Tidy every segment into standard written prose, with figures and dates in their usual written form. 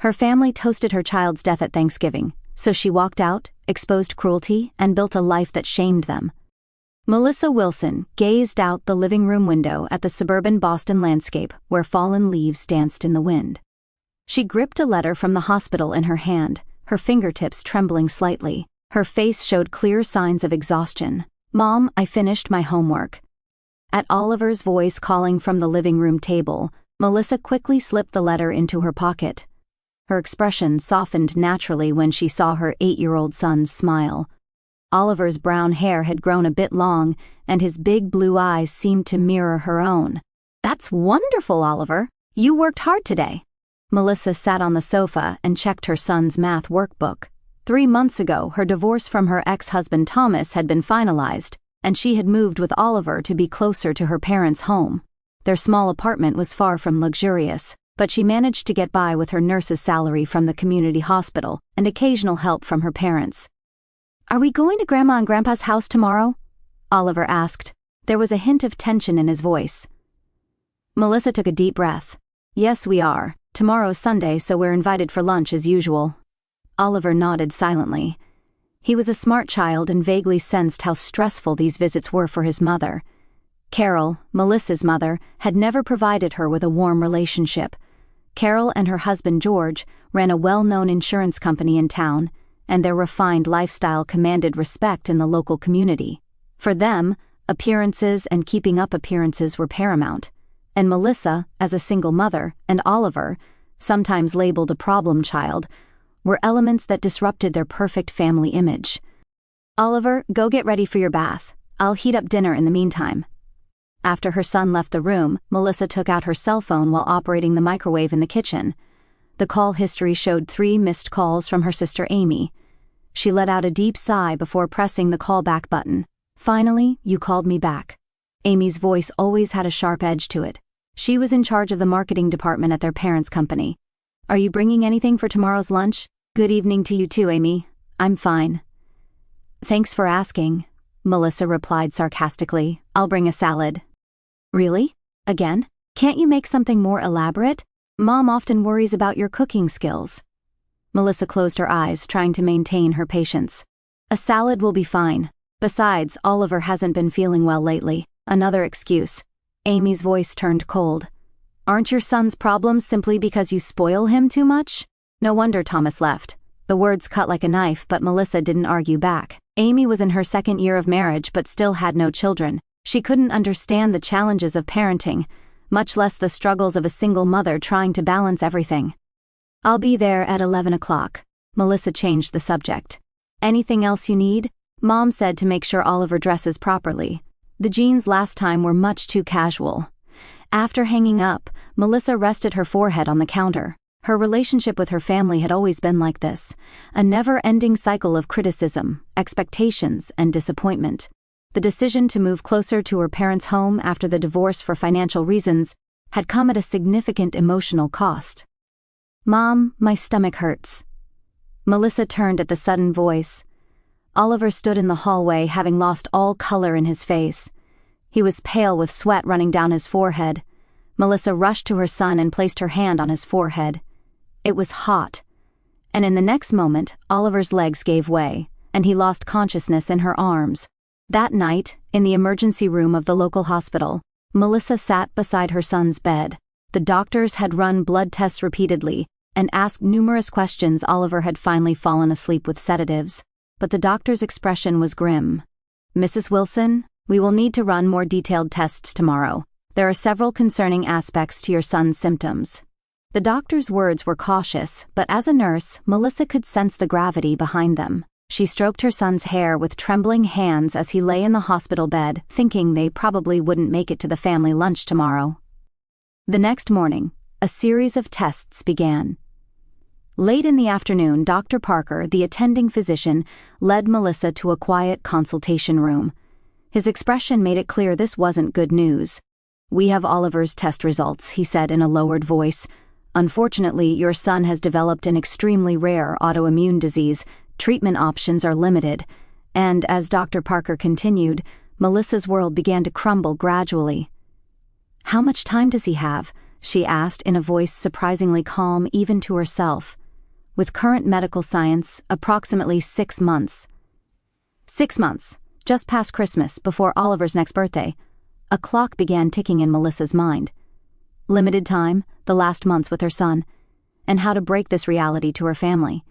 Her family toasted her child's death at Thanksgiving, so she walked out, exposed cruelty, and built a life that shamed them. Melissa Wilson gazed out the living room window at the suburban Boston landscape where fallen leaves danced in the wind. She gripped a letter from the hospital in her hand, her fingertips trembling slightly. Her face showed clear signs of exhaustion. "Mom, I finished my homework." At Oliver's voice calling from the living room table, Melissa quickly slipped the letter into her pocket. Her expression softened naturally when she saw her 8-year-old son's smile. Oliver's brown hair had grown a bit long, and his big blue eyes seemed to mirror her own. "That's wonderful, Oliver. You worked hard today." Melissa sat on the sofa and checked her son's math workbook. 3 months ago, her divorce from her ex-husband Thomas had been finalized, and she had moved with Oliver to be closer to her parents' home. Their small apartment was far from luxurious, but she managed to get by with her nurse's salary from the community hospital and occasional help from her parents. "Are we going to Grandma and Grandpa's house tomorrow?" Oliver asked. There was a hint of tension in his voice. Melissa took a deep breath. "Yes, we are. Tomorrow's Sunday, so we're invited for lunch as usual." Oliver nodded silently. He was a smart child and vaguely sensed how stressful these visits were for his mother. Carol, Melissa's mother, had never provided her with a warm relationship. Carol and her husband George ran a well-known insurance company in town, and their refined lifestyle commanded respect in the local community. For them, appearances and keeping up appearances were paramount. And Melissa, as a single mother, and Oliver, sometimes labeled a problem child, were elements that disrupted their perfect family image. "Oliver, go get ready for your bath. I'll heat up dinner in the meantime." After her son left the room, Melissa took out her cell phone while operating the microwave in the kitchen. The call history showed 3 missed calls from her sister Amy. She let out a deep sigh before pressing the callback button. "Finally, you called me back." Amy's voice always had a sharp edge to it. She was in charge of the marketing department at their parents' company. "Are you bringing anything for tomorrow's lunch?" "Good evening to you too, Amy. I'm fine." "Thanks for asking," Melissa replied sarcastically. "I'll bring a salad." "Really? Again? Can't you make something more elaborate? Mom often worries about your cooking skills." Melissa closed her eyes, trying to maintain her patience. "A salad will be fine. Besides, Oliver hasn't been feeling well lately." Another excuse. Amy's voice turned cold. "Aren't your son's problems simply because you spoil him too much? No wonder Thomas left." The words cut like a knife, but Melissa didn't argue back. Amy was in her 2nd year of marriage but still had no children. She couldn't understand the challenges of parenting, much less the struggles of a single mother trying to balance everything. "I'll be there at 11 o'clock. Melissa changed the subject. "Anything else you need?" Mom said to make sure Oliver dresses properly. The jeans last time were much too casual. After hanging up, Melissa rested her forehead on the counter. Her relationship with her family had always been like this, a never-ending cycle of criticism, expectations, and disappointment. The decision to move closer to her parents' home after the divorce for financial reasons had come at a significant emotional cost. "Mom, my stomach hurts." Melissa turned at the sudden voice. Oliver stood in the hallway, having lost all color in his face. He was pale with sweat running down his forehead. Melissa rushed to her son and placed her hand on his forehead. It was hot. And in the next moment, Oliver's legs gave way, and he lost consciousness in her arms. That night, in the emergency room of the local hospital, Melissa sat beside her son's bed. The doctors had run blood tests repeatedly and asked numerous questions. Oliver had finally fallen asleep with sedatives, but the doctor's expression was grim. "Mrs. Wilson, we will need to run more detailed tests tomorrow. There are several concerning aspects to your son's symptoms." The doctor's words were cautious, but as a nurse, Melissa could sense the gravity behind them. She stroked her son's hair with trembling hands as he lay in the hospital bed, thinking they probably wouldn't make it to the family lunch tomorrow. The next morning, a series of tests began. Late in the afternoon, Dr. Parker, the attending physician, led Melissa to a quiet consultation room. His expression made it clear this wasn't good news. "We have Oliver's test results," he said in a lowered voice. "Unfortunately, your son has developed an extremely rare autoimmune disease. Treatment options are limited." And as Dr. Parker continued, Melissa's world began to crumble gradually. "How much time does he have? she asked in a voice surprisingly calm even to herself. With current medical science, approximately 6 months. 6 months, just past Christmas, before Oliver's next birthday. A clock began ticking in Melissa's mind. Limited time, the last months with her son, and how to break this reality to her family.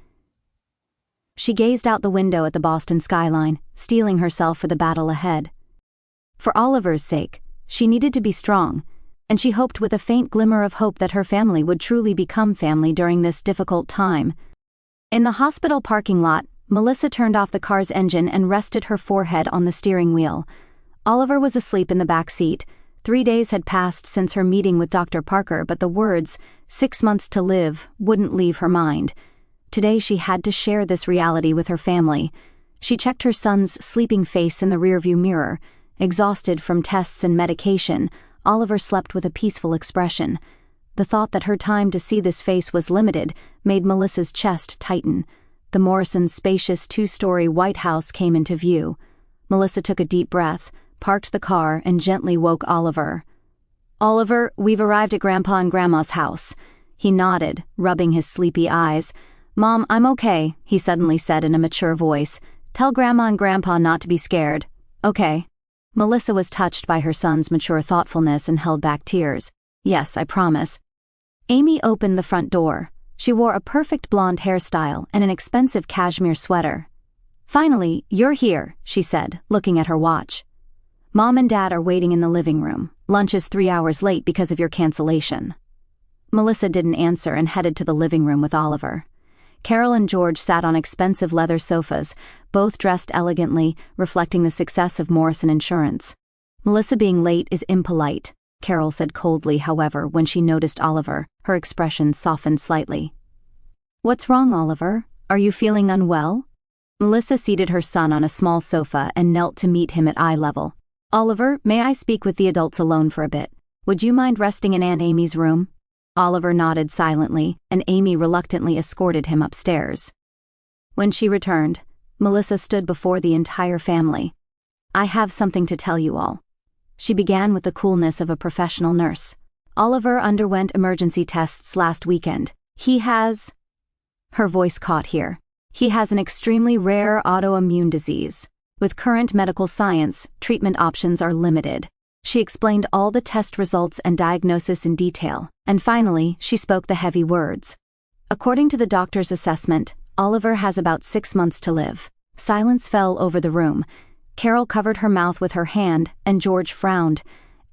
She gazed out the window at the Boston skyline, steeling herself for the battle ahead. For Oliver's sake, she needed to be strong, and she hoped with a faint glimmer of hope that her family would truly become family during this difficult time. In the hospital parking lot, Melissa turned off the car's engine and rested her forehead on the steering wheel. Oliver was asleep in the back seat. 3 days had passed since her meeting with Dr. Parker, but the words, 6 months to live, wouldn't leave her mind. Today she had to share this reality with her family. She checked her son's sleeping face in the rearview mirror. Exhausted from tests and medication, Oliver slept with a peaceful expression. The thought that her time to see this face was limited made Melissa's chest tighten. The Morrisons' spacious 2-story White House came into view. Melissa took a deep breath, parked the car, and gently woke Oliver. "Oliver, we've arrived at Grandpa and Grandma's house." He nodded, rubbing his sleepy eyes. "Mom, I'm okay," he suddenly said in a mature voice. "Tell Grandma and Grandpa not to be scared." "Okay." Melissa was touched by her son's mature thoughtfulness and held back tears. "Yes, I promise." Amy opened the front door. She wore a perfect blonde hairstyle and an expensive cashmere sweater. "Finally, you're here," she said, looking at her watch. "Mom and Dad are waiting in the living room. Lunch is 3 hours late because of your cancellation." Melissa didn't answer and headed to the living room with Oliver. Carol and George sat on expensive leather sofas, both dressed elegantly, reflecting the success of Morrison Insurance. "Melissa being late is impolite," Carol said coldly. However, when she noticed Oliver, her expression softened slightly. "What's wrong, Oliver? Are you feeling unwell?" Melissa seated her son on a small sofa and knelt to meet him at eye level. "Oliver, may I speak with the adults alone for a bit? Would you mind resting in Aunt Amy's room?" Oliver nodded silently, and Amy reluctantly escorted him upstairs. When she returned, Melissa stood before the entire family. "I have something to tell you all." She began with the coolness of a professional nurse. "Oliver underwent emergency tests last weekend. He has..." Her voice caught here. "He has an extremely rare autoimmune disease. With current medical science, treatment options are limited." She explained all the test results and diagnosis in detail, and finally, she spoke the heavy words. "According to the doctor's assessment, Oliver has about 6 months to live." Silence fell over the room. Carol covered her mouth with her hand, and George frowned.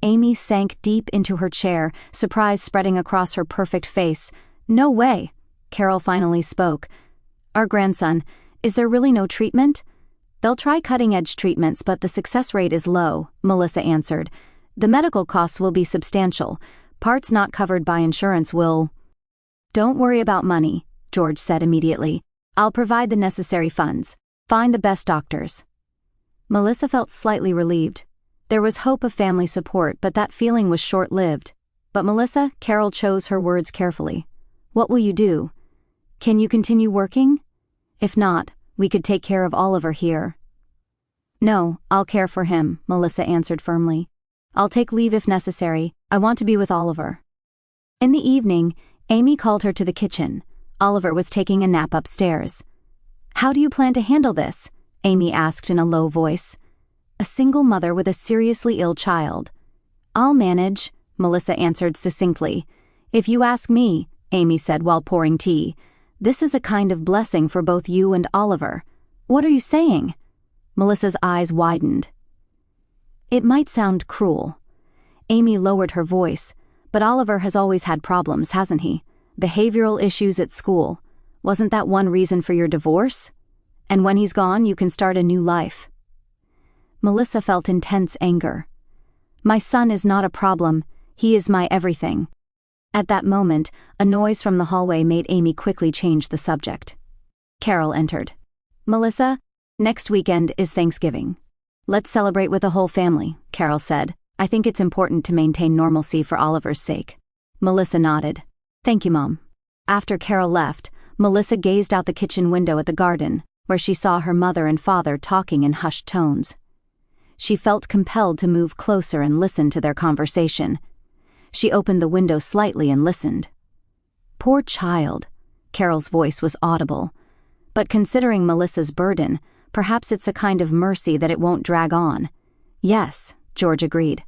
Amy sank deep into her chair, surprise spreading across her perfect face. "No way!" Carol finally spoke. "Our grandson, is there really no treatment?" "They'll try cutting-edge treatments, but the success rate is low," Melissa answered. "The medical costs will be substantial. Parts not covered by insurance will..." "Don't worry about money," George said immediately. "I'll provide the necessary funds. Find the best doctors." Melissa felt slightly relieved. There was hope of family support, but that feeling was short-lived. "But Melissa," Carol chose her words carefully. "What will you do? Can you continue working? If not, we could take care of Oliver here." "No, I'll care for him," Melissa answered firmly. "I'll take leave if necessary. I want to be with Oliver." In the evening, Amy called her to the kitchen. Oliver was taking a nap upstairs. "How do you plan to handle this?" Amy asked in a low voice. "A single mother with a seriously ill child." "I'll manage," Melissa answered succinctly. "If you ask me," Amy said while pouring tea, "this is a kind of blessing for both you and Oliver." "What are you saying?" Melissa's eyes widened. "It might sound cruel." Amy lowered her voice. "But Oliver has always had problems, hasn't he? Behavioral issues at school. Wasn't that one reason for your divorce? And when he's gone, you can start a new life." Melissa felt intense anger. "My son is not a problem. He is my everything." At that moment, a noise from the hallway made Amy quickly change the subject. Carol entered. "Melissa, next weekend is Thanksgiving. Let's celebrate with the whole family," Carol said. "I think it's important to maintain normalcy for Oliver's sake." Melissa nodded. "Thank you, Mom." After Carol left, Melissa gazed out the kitchen window at the garden, where she saw her mother and father talking in hushed tones. She felt compelled to move closer and listen to their conversation. She opened the window slightly and listened. "Poor child," Carol's voice was audible. "But considering Melissa's burden, perhaps it's a kind of mercy that it won't drag on." "Yes," George agreed.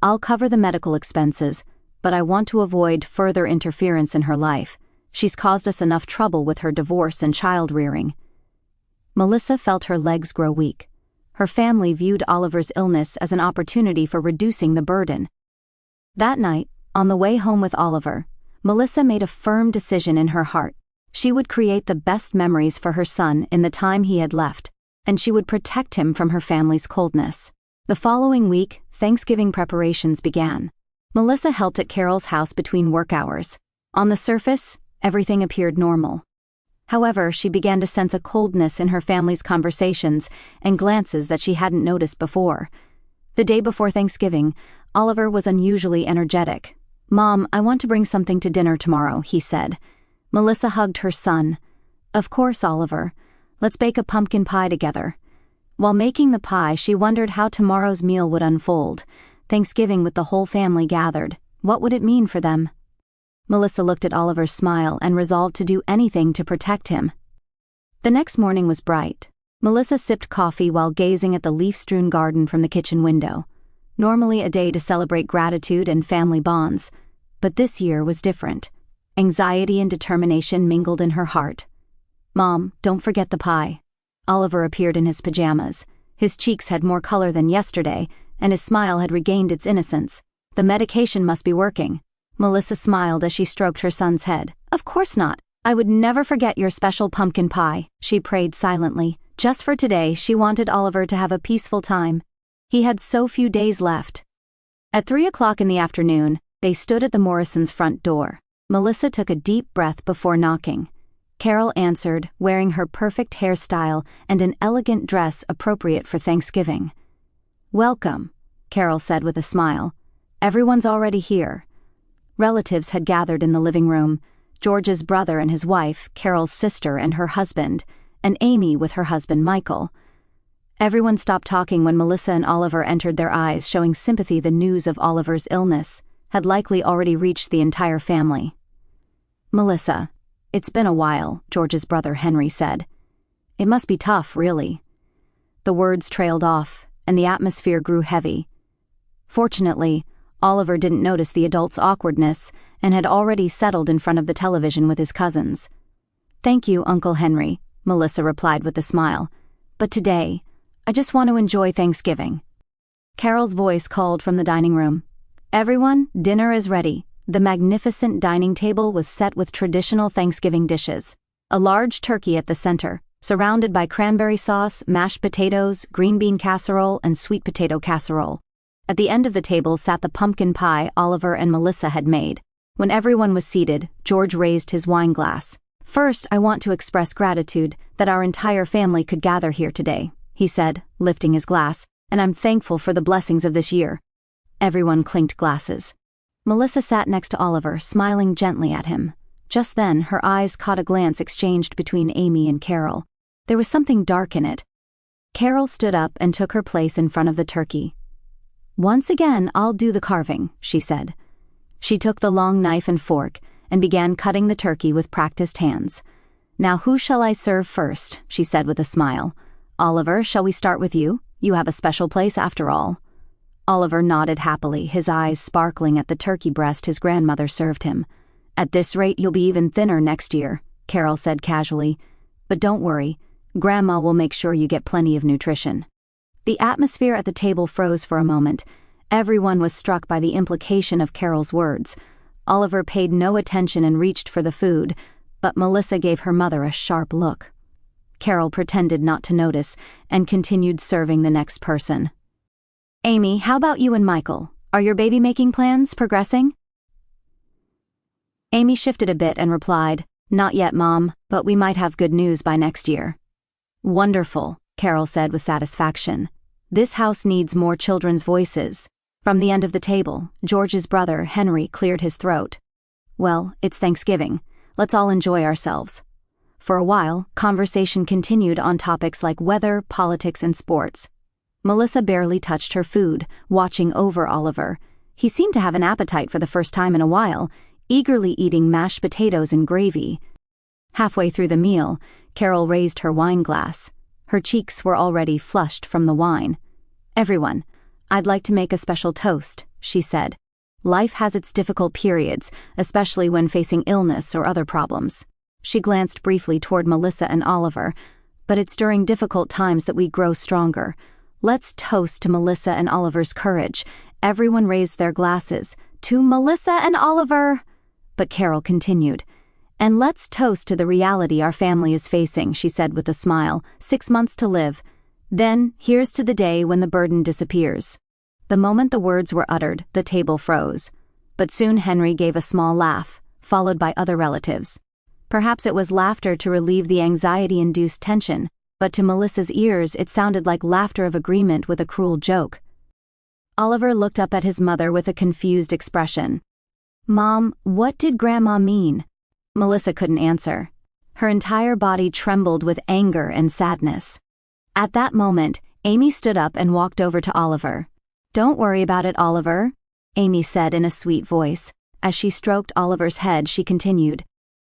"I'll cover the medical expenses, but I want to avoid further interference in her life. She's caused us enough trouble with her divorce and child-rearing." Melissa felt her legs grow weak. Her family viewed Oliver's illness as an opportunity for reducing the burden. That night, on the way home with Oliver, Melissa made a firm decision in her heart. She would create the best memories for her son in the time he had left, and she would protect him from her family's coldness. The following week, Thanksgiving preparations began. Melissa helped at Carol's house between work hours. On the surface, everything appeared normal. However, she began to sense a coldness in her family's conversations and glances that she hadn't noticed before. The day before Thanksgiving, Oliver was unusually energetic. "Mom, I want to bring something to dinner tomorrow," he said. Melissa hugged her son. "Of course, Oliver. Let's bake a pumpkin pie together." While making the pie, she wondered how tomorrow's meal would unfold. Thanksgiving with the whole family gathered. What would it mean for them? Melissa looked at Oliver's smile and resolved to do anything to protect him. The next morning was bright. Melissa sipped coffee while gazing at the leaf-strewn garden from the kitchen window. Normally a day to celebrate gratitude and family bonds, but this year was different. Anxiety and determination mingled in her heart. "Mom, don't forget the pie." Oliver appeared in his pajamas. His cheeks had more color than yesterday, and his smile had regained its innocence. "The medication must be working." Melissa smiled as she stroked her son's head. "Of course not. I would never forget your special pumpkin pie," she prayed silently. Just for today, she wanted Oliver to have a peaceful time. He had so few days left. At 3 o'clock in the afternoon, they stood at the Morrisons' front door. Melissa took a deep breath before knocking. Carol answered, wearing her perfect hairstyle and an elegant dress appropriate for Thanksgiving. "Welcome," Carol said with a smile. "Everyone's already here." Relatives had gathered in the living room: George's brother and his wife, Carol's sister and her husband, and Amy with her husband Michael. Everyone stopped talking when Melissa and Oliver entered, their eyes showing sympathy. The news of Oliver's illness had likely already reached the entire family. "Melissa, it's been a while," George's brother Henry said. "It must be tough, really." The words trailed off, and the atmosphere grew heavy. Fortunately, Oliver didn't notice the adults' awkwardness and had already settled in front of the television with his cousins. "Thank you, Uncle Henry," Melissa replied with a smile. "But today, I just want to enjoy Thanksgiving." Carol's voice called from the dining room. "Everyone, dinner is ready." The magnificent dining table was set with traditional Thanksgiving dishes. A large turkey at the center, surrounded by cranberry sauce, mashed potatoes, green bean casserole, and sweet potato casserole. At the end of the table sat the pumpkin pie Oliver and Melissa had made. When everyone was seated, George raised his wine glass. "First, I want to express gratitude that our entire family could gather here today," he said, lifting his glass, "and I'm thankful for the blessings of this year." Everyone clinked glasses. Melissa sat next to Oliver, smiling gently at him. Just then, her eyes caught a glance exchanged between Amy and Carol. There was something dark in it. Carol stood up and took her place in front of the turkey. "Once again, I'll do the carving," she said. She took the long knife and fork and began cutting the turkey with practiced hands. "Now who shall I serve first?" she said with a smile. "Oliver, shall we start with you? You have a special place after all." Oliver nodded happily, his eyes sparkling at the turkey breast his grandmother served him. "At this rate, you'll be even thinner next year," Carol said casually. "But don't worry, Grandma will make sure you get plenty of nutrition." The atmosphere at the table froze for a moment. Everyone was struck by the implication of Carol's words. Oliver paid no attention and reached for the food, but Melissa gave her mother a sharp look. Carol pretended not to notice and continued serving the next person. "Amy, how about you and Michael? Are your baby-making plans progressing?" Amy shifted a bit and replied, "Not yet, Mom, but we might have good news by next year." "Wonderful," Carol said with satisfaction. "This house needs more children's voices." From the end of the table, George's brother, Henry, cleared his throat. "Well, it's Thanksgiving. Let's all enjoy ourselves." For a while, conversation continued on topics like weather, politics, and sports. Melissa barely touched her food, watching over Oliver. He seemed to have an appetite for the first time in a while, eagerly eating mashed potatoes and gravy. Halfway through the meal, Carol raised her wine glass. Her cheeks were already flushed from the wine. "Everyone, I'd like to make a special toast," she said. "Life has its difficult periods, especially when facing illness or other problems." She glanced briefly toward Melissa and Oliver. "But it's during difficult times that we grow stronger. Let's toast to Melissa and Oliver's courage." Everyone raised their glasses. "To Melissa and Oliver!" But Carol continued. "And let's toast to the reality our family is facing," she said with a smile. 6 months to live. Then, here's to the day when the burden disappears." The moment the words were uttered, the table froze. But soon Henry gave a small laugh, followed by other relatives. Perhaps it was laughter to relieve the anxiety-induced tension, but to Melissa's ears it sounded like laughter of agreement with a cruel joke. Oliver looked up at his mother with a confused expression. "Mom, what did Grandma mean?" Melissa couldn't answer. Her entire body trembled with anger and sadness. At that moment, Amy stood up and walked over to Oliver. "Don't worry about it, Oliver," Amy said in a sweet voice. As she stroked Oliver's head, she continued,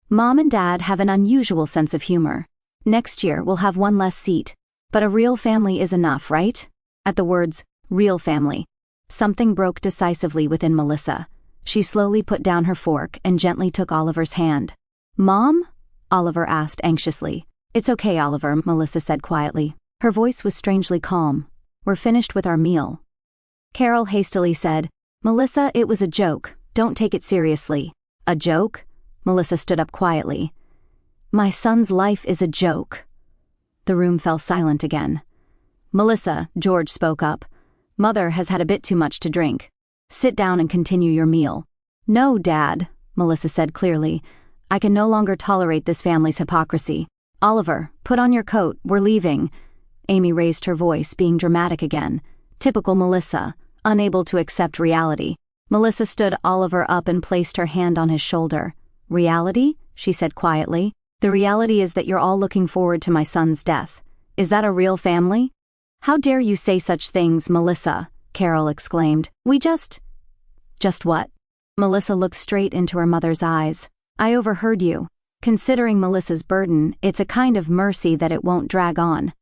"Mom and Dad have an unusual sense of humor. Next year we'll have one less seat. But a real family is enough, right?" At the words, "real family," something broke decisively within Melissa. She slowly put down her fork and gently took Oliver's hand. "Mom?" Oliver asked anxiously. "It's okay, Oliver," Melissa said quietly. Her voice was strangely calm. "We're finished with our meal." Carol hastily said, "Melissa, it was a joke. Don't take it seriously." "A joke?" Melissa stood up quietly. "My son's life is a joke." The room fell silent again. "Melissa," George spoke up, "Mother has had a bit too much to drink. Sit down and continue your meal." "No, Dad," Melissa said clearly. "I can no longer tolerate this family's hypocrisy. Oliver, put on your coat, we're leaving." Amy raised her voice, being dramatic again. Typical Melissa, unable to accept reality. Melissa stood Oliver up and placed her hand on his shoulder. "Reality?" she said quietly. "The reality is that you're all looking forward to my son's death. Is that a real family?" "How dare you say such things, Melissa?" Carol exclaimed. Just what?" Melissa looked straight into her mother's eyes. "I overheard you. Considering Melissa's burden, it's a kind of mercy that it won't drag on."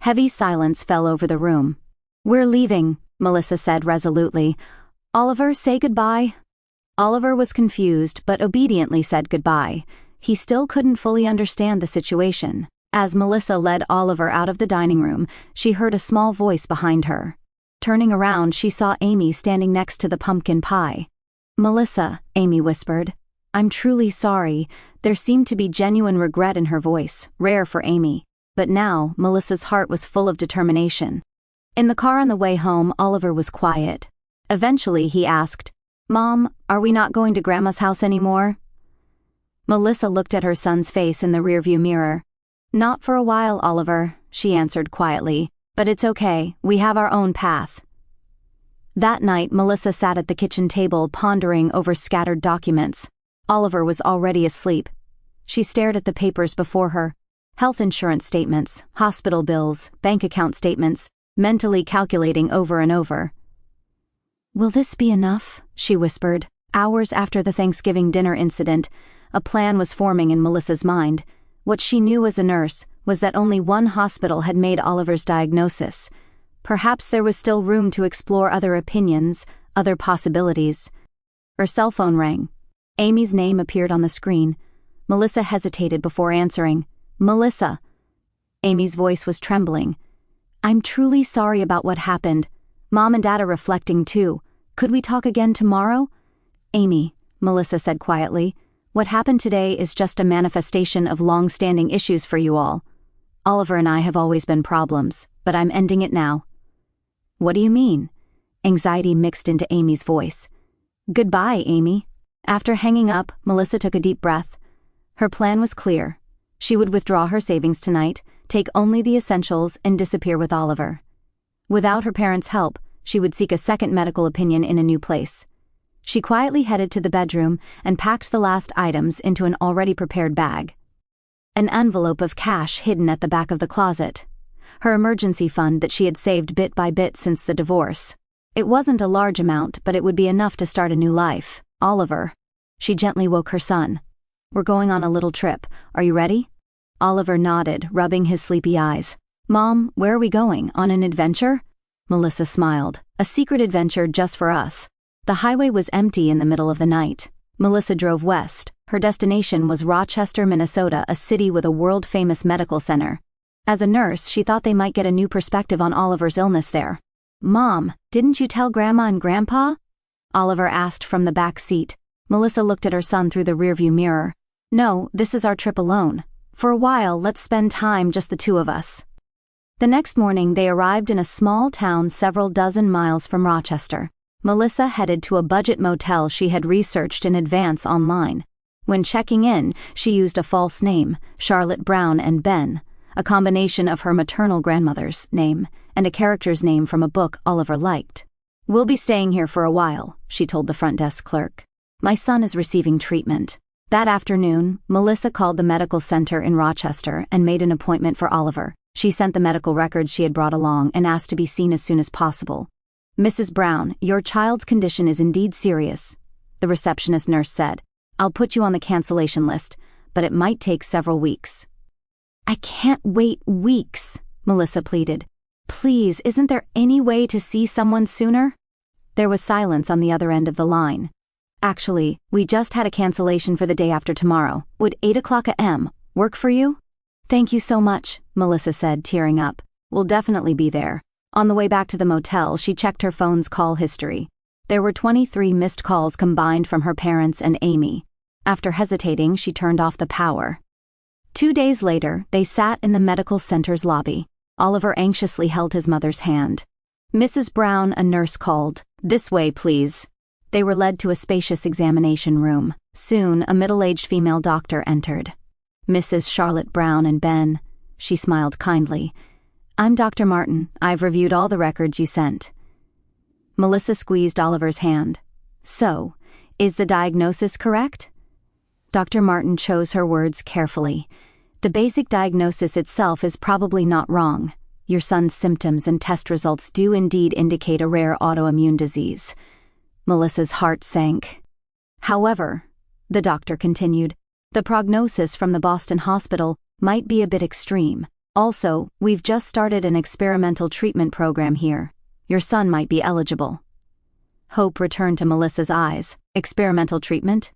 Heavy silence fell over the room. "We're leaving," Melissa said resolutely. "Oliver, say goodbye." Oliver was confused, but obediently said goodbye. He still couldn't fully understand the situation. As Melissa led Oliver out of the dining room, she heard a small voice behind her. Turning around, she saw Amy standing next to the pumpkin pie. "Melissa," Amy whispered, "I'm truly sorry." There seemed to be genuine regret in her voice, rare for Amy. But now, Melissa's heart was full of determination. In the car on the way home, Oliver was quiet. Eventually, he asked, "Mom, are we not going to Grandma's house anymore?" Melissa looked at her son's face in the rearview mirror. "Not for a while, Oliver," she answered quietly. "But it's okay, we have our own path." That night, Melissa sat at the kitchen table pondering over scattered documents. Oliver was already asleep. She stared at the papers before her. Health insurance statements, hospital bills, bank account statements, mentally calculating over and over. "Will this be enough?" she whispered. Hours after the Thanksgiving dinner incident, a plan was forming in Melissa's mind. What she knew as a nurse was that only one hospital had made Oliver's diagnosis. Perhaps there was still room to explore other opinions, other possibilities. Her cell phone rang. Amy's name appeared on the screen. Melissa hesitated before answering. "Melissa." Amy's voice was trembling. "I'm truly sorry about what happened. Mom and Dad are reflecting too. Could we talk again tomorrow?" "Amy," Melissa said quietly, "what happened today is just a manifestation of long-standing issues for you all. Oliver and I have always been problems, but I'm ending it now." "What do you mean?" Anxiety mixed into Amy's voice. "Goodbye, Amy." After hanging up, Melissa took a deep breath. Her plan was clear. She would withdraw her savings tonight, take only the essentials, and disappear with Oliver. Without her parents' help, she would seek a second medical opinion in a new place. She quietly headed to the bedroom and packed the last items into an already prepared bag. An envelope of cash hidden at the back of the closet. Her emergency fund that she had saved bit by bit since the divorce. It wasn't a large amount, but it would be enough to start a new life. Oliver. She gently woke her son. We're going on a little trip. Are you ready? Oliver nodded, rubbing his sleepy eyes. Mom, where are we going? On an adventure? Melissa smiled. A secret adventure just for us. The highway was empty in the middle of the night. Melissa drove west. Her destination was Rochester, Minnesota, a city with a world-famous medical center. As a nurse, she thought they might get a new perspective on Oliver's illness there. Mom, didn't you tell Grandma and Grandpa? Oliver asked from the back seat. Melissa looked at her son through the rearview mirror. No, this is our trip alone. For a while, let's spend time just the two of us. The next morning, they arrived in a small town several dozen miles from Rochester. Melissa headed to a budget motel she had researched in advance online. When checking in, she used a false name, Charlotte Brown and Ben, a combination of her maternal grandmother's name and a character's name from a book Oliver liked. We'll be staying here for a while, she told the front desk clerk. My son is receiving treatment. That afternoon, Melissa called the medical center in Rochester and made an appointment for Oliver. She sent the medical records she had brought along and asked to be seen as soon as possible. Mrs. Brown, your child's condition is indeed serious, the receptionist nurse said. I'll put you on the cancellation list, but it might take several weeks. I can't wait weeks, Melissa pleaded. Please, isn't there any way to see someone sooner? There was silence on the other end of the line. Actually, we just had a cancellation for the day after tomorrow. Would 8 a.m. work for you? Thank you so much, Melissa said, tearing up. We'll definitely be there. On the way back to the motel, she checked her phone's call history. There were 23 missed calls combined from her parents and Amy. After hesitating, she turned off the power. 2 days later, they sat in the medical center's lobby. Oliver anxiously held his mother's hand. Mrs. Brown, a nurse called. This way, please. They were led to a spacious examination room. Soon, a middle-aged female doctor entered. Mrs. Charlotte Brown and Ben. She smiled kindly. I'm Dr. Martin. I've reviewed all the records you sent. Melissa squeezed Oliver's hand. So, is the diagnosis correct? Dr. Martin chose her words carefully. The basic diagnosis itself is probably not wrong. Your son's symptoms and test results do indeed indicate a rare autoimmune disease. Melissa's heart sank. However, the doctor continued, the prognosis from the Boston hospital might be a bit extreme. Also, we've just started an experimental treatment program here. Your son might be eligible. Hope returned to Melissa's eyes. Experimental treatment?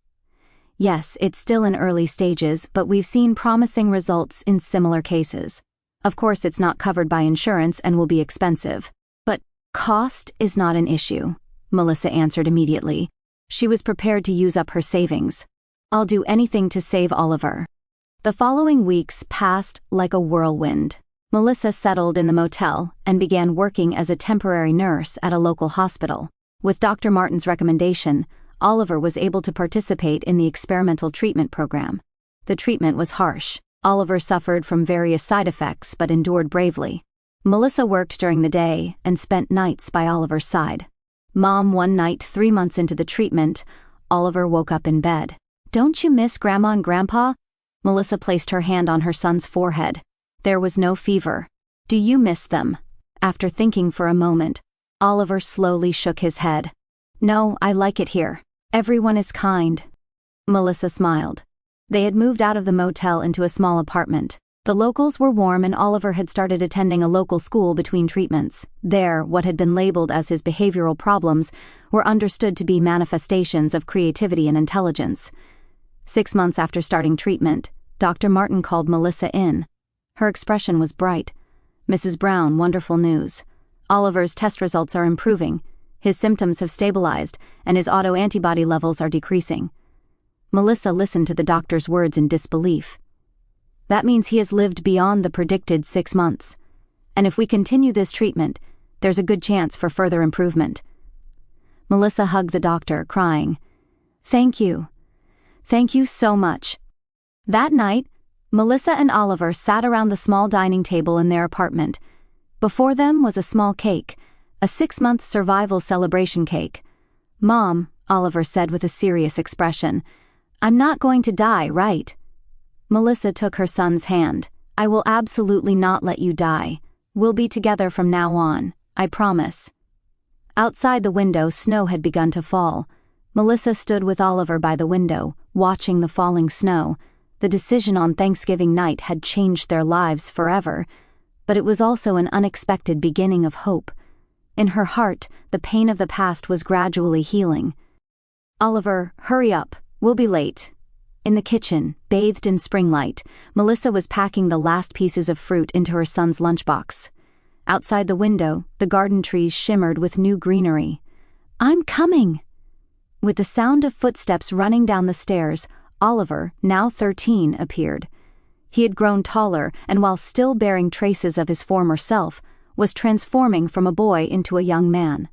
Yes, it's still in early stages, but we've seen promising results in similar cases. Of course, it's not covered by insurance and will be expensive. But cost is not an issue, Melissa answered immediately. She was prepared to use up her savings. I'll do anything to save Oliver. The following weeks passed like a whirlwind. Melissa settled in the motel and began working as a temporary nurse at a local hospital. With Dr. Martin's recommendation, Oliver was able to participate in the experimental treatment program. The treatment was harsh. Oliver suffered from various side effects but endured bravely. Melissa worked during the day and spent nights by Oliver's side. Mom, one night 3 months into the treatment, Oliver woke up in bed. Don't you miss Grandma and Grandpa? Melissa placed her hand on her son's forehead. There was no fever. Do you miss them? After thinking for a moment, Oliver slowly shook his head. No, I like it here. Everyone is kind. Melissa smiled. They had moved out of the motel into a small apartment. The locals were warm and Oliver had started attending a local school between treatments. There, what had been labeled as his behavioral problems were understood to be manifestations of creativity and intelligence. 6 months after starting treatment, Dr. Martin called Melissa in. Her expression was bright. Mrs. Brown, wonderful news. Oliver's test results are improving. His symptoms have stabilized, and his autoantibody levels are decreasing. Melissa listened to the doctor's words in disbelief. That means he has lived beyond the predicted 6 months. And if we continue this treatment, there's a good chance for further improvement. Melissa hugged the doctor, crying, Thank you. Thank you so much. That night, Melissa and Oliver sat around the small dining table in their apartment. Before them was a small cake, a 6-month survival celebration cake. Mom, Oliver said with a serious expression, I'm not going to die, right? Melissa took her son's hand. I will absolutely not let you die. We'll be together from now on, I promise. Outside the window, snow had begun to fall. Melissa stood with Oliver by the window, watching the falling snow. The decision on Thanksgiving night had changed their lives forever, but it was also an unexpected beginning of hope. In her heart, the pain of the past was gradually healing. "Oliver, hurry up. We'll be late." In the kitchen, bathed in spring light, Melissa was packing the last pieces of fruit into her son's lunchbox. Outside the window, the garden trees shimmered with new greenery. "I'm coming!" With the sound of footsteps running down the stairs, Oliver, now 13, appeared. He had grown taller and, while still bearing traces of his former self, was transforming from a boy into a young man.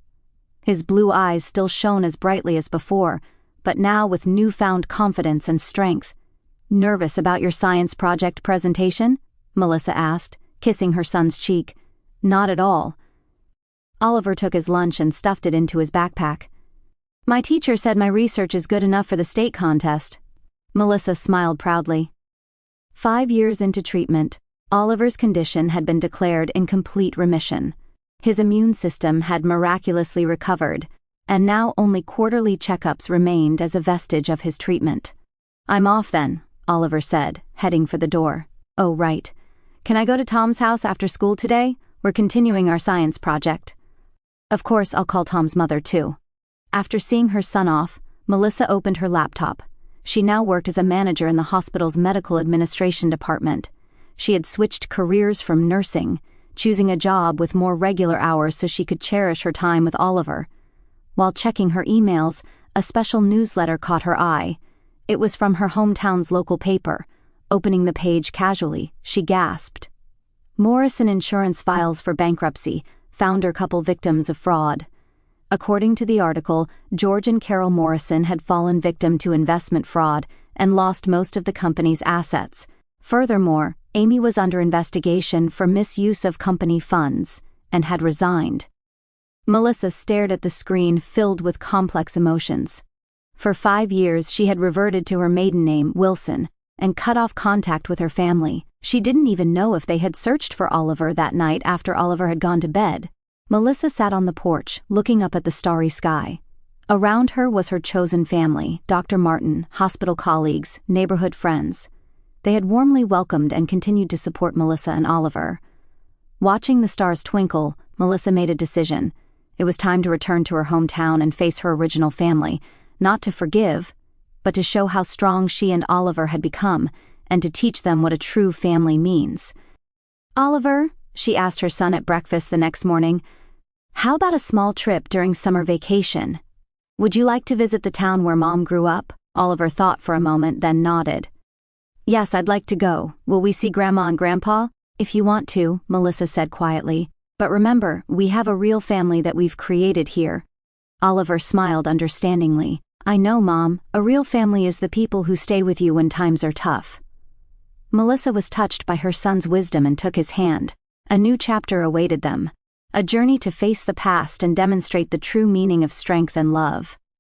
His blue eyes still shone as brightly as before, but now with newfound confidence and strength. "Nervous about your science project presentation?" Melissa asked, kissing her son's cheek. "Not at all." Oliver took his lunch and stuffed it into his backpack. "My teacher said my research is good enough for the state contest." Melissa smiled proudly. 5 years into treatment, Oliver's condition had been declared in complete remission. His immune system had miraculously recovered, and now only quarterly checkups remained as a vestige of his treatment. "I'm off then," Oliver said, heading for the door. "Oh, right. Can I go to Tom's house after school today? We're continuing our science project." "Of course, I'll call Tom's mother too." After seeing her son off, Melissa opened her laptop. She now worked as a manager in the hospital's medical administration department. She had switched careers from nursing, choosing a job with more regular hours so she could cherish her time with Oliver. While checking her emails, a special newsletter caught her eye. It was from her hometown's local paper. Opening the page casually, she gasped. Morrison Insurance files for bankruptcy, founder couple victims of fraud. According to the article, George and Carol Morrison had fallen victim to investment fraud and lost most of the company's assets. Furthermore, Amy was under investigation for misuse of company funds and had resigned. Melissa stared at the screen, filled with complex emotions. For 5 years, she had reverted to her maiden name, Wilson, and cut off contact with her family. She didn't even know if they had searched for Oliver that night after Oliver had gone to bed. Melissa sat on the porch, looking up at the starry sky. Around her was her chosen family, Dr. Martin, hospital colleagues, neighborhood friends. They had warmly welcomed and continued to support Melissa and Oliver. Watching the stars twinkle, Melissa made a decision. It was time to return to her hometown and face her original family, not to forgive, but to show how strong she and Oliver had become, and to teach them what a true family means. "Oliver," she asked her son at breakfast the next morning, "how about a small trip during summer vacation? Would you like to visit the town where Mom grew up?" Oliver thought for a moment, then nodded. "Yes, I'd like to go. Will we see Grandma and Grandpa?" "If you want to," Melissa said quietly. "But remember, we have a real family that we've created here." Oliver smiled understandingly. "I know, Mom. A real family is the people who stay with you when times are tough." Melissa was touched by her son's wisdom and took his hand. A new chapter awaited them. A journey to face the past and demonstrate the true meaning of strength and love.